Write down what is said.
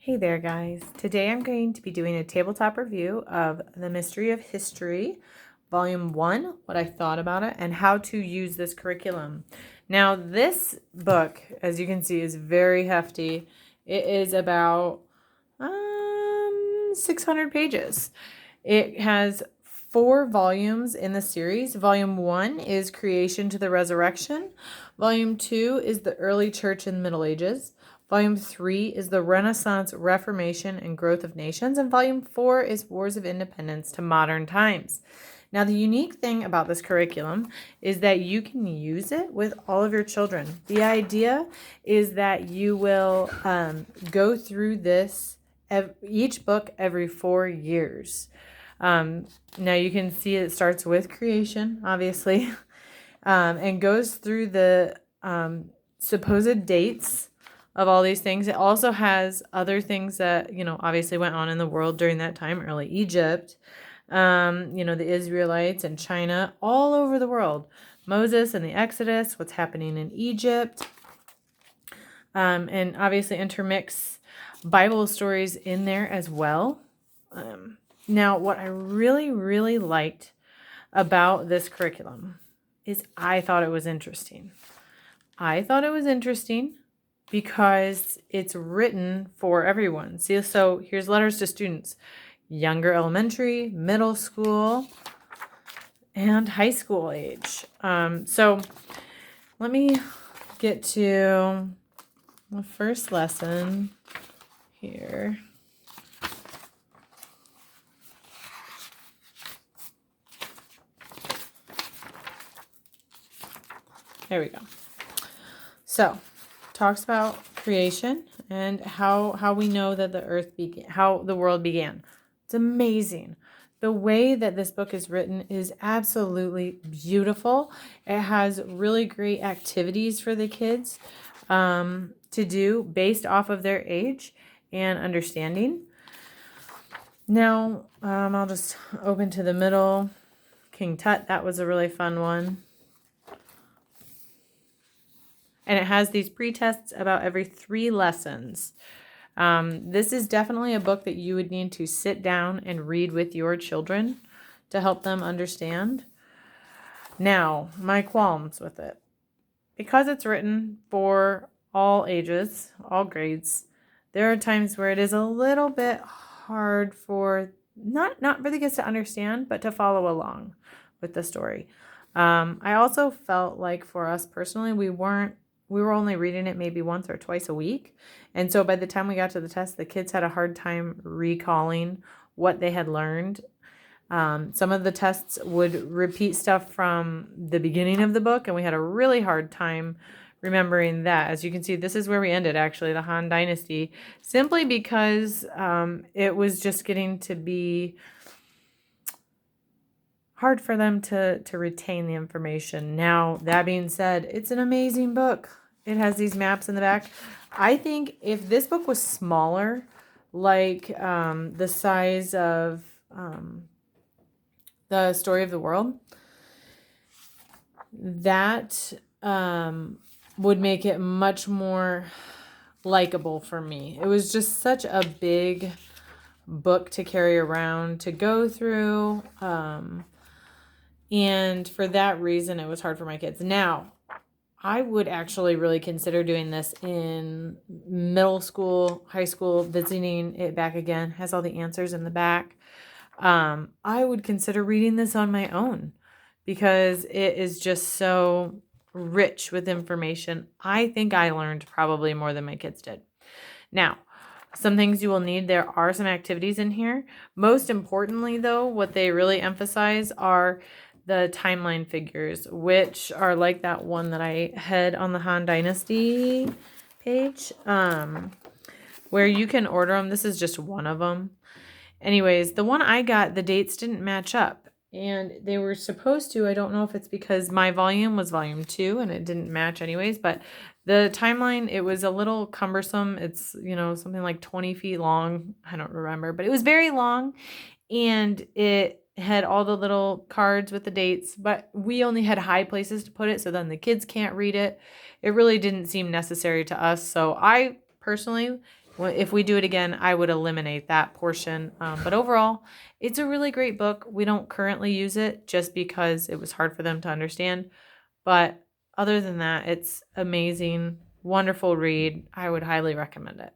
Hey there, guys. Today I'm going to be doing a tabletop review of The Mystery of History, Volume 1, what I thought about it, and how to use this curriculum. Now, this book, as you can see, is very hefty. It is about 600 pages. It has 4 volumes in the series. Volume 1 is Creation to the Resurrection. Volume 2 is the Early Church in the Middle Ages. Volume 3 is the Renaissance, Reformation, and Growth of Nations. And Volume 4 is Wars of Independence to Modern Times. Now, the unique thing about this curriculum is that you can use it with all of your children. The idea is that you will go through this, each book every 4 years. Now, you can see it starts with creation, obviously, and goes through the supposed dates of all these things. It also has other things that, obviously went on in the world during that time, early Egypt, the Israelites and China, all over the world. Moses and the Exodus, what's happening in Egypt, and obviously intermix Bible stories in there as well. Now, what I really, really liked about this curriculum is I thought it was interesting. Because it's written for everyone. See, so here's letters to students, younger elementary, middle school, and high school age. So let me get to the first lesson here. There we go. So, talks about creation and how we know that the earth began, how the world began. It's amazing. The way that this book is written is absolutely beautiful. It has really great activities for the kids to do based off of their age and understanding. Now, I'll just open to the middle. King Tut, that was a really fun one. And it has these pre-tests about every 3 lessons. This is definitely a book that you would need to sit down and read with your children to help them understand. Now, my qualms with it. Because it's written for all ages, all grades, there are times where it is a little bit hard for, not for the kids to understand, but to follow along with the story. I also felt like for us personally, we were only reading it maybe once or twice a week. And so by the time we got to the test, the kids had a hard time recalling what they had learned. Some of the tests would repeat stuff from the beginning of the book, and we had a really hard time remembering that. As you can see, this is where we ended, actually, the Han Dynasty, simply because it was just getting to be hard for them to retain the information. Now, that being said, it's an amazing book. It has these maps in the back. I think if this book was smaller, like the size of the Story of the World, that would make it much more likable for me. It was just such a big book to carry around, to go through, and for that reason, it was hard for my kids. Now, I would actually really consider doing this in middle school, high school, visiting it back again. Has all the answers in the back. I would consider reading this on my own because it is just so rich with information. I think I learned probably more than my kids did. Now, some things you will need. There are some activities in here. Most importantly, though, what they really emphasize are the timeline figures, which are like that one that I had on the Han Dynasty page, where you can order them. This is just one of them. Anyways, the one I got, the dates didn't match up, and they were supposed to. I don't know if it's because my volume was volume 2 and it didn't match anyways, but the timeline, it was a little cumbersome. It's, something like 20 feet long. I don't remember, but it was very long, and it had all the little cards with the dates, but we only had high places to put it, so then the kids can't read it. It really didn't seem necessary to us. So I personally, if we do it again, I would eliminate that portion. But overall, it's a really great book. We don't currently use it just because it was hard for them to understand. But other than that, it's amazing, wonderful read. I would highly recommend it.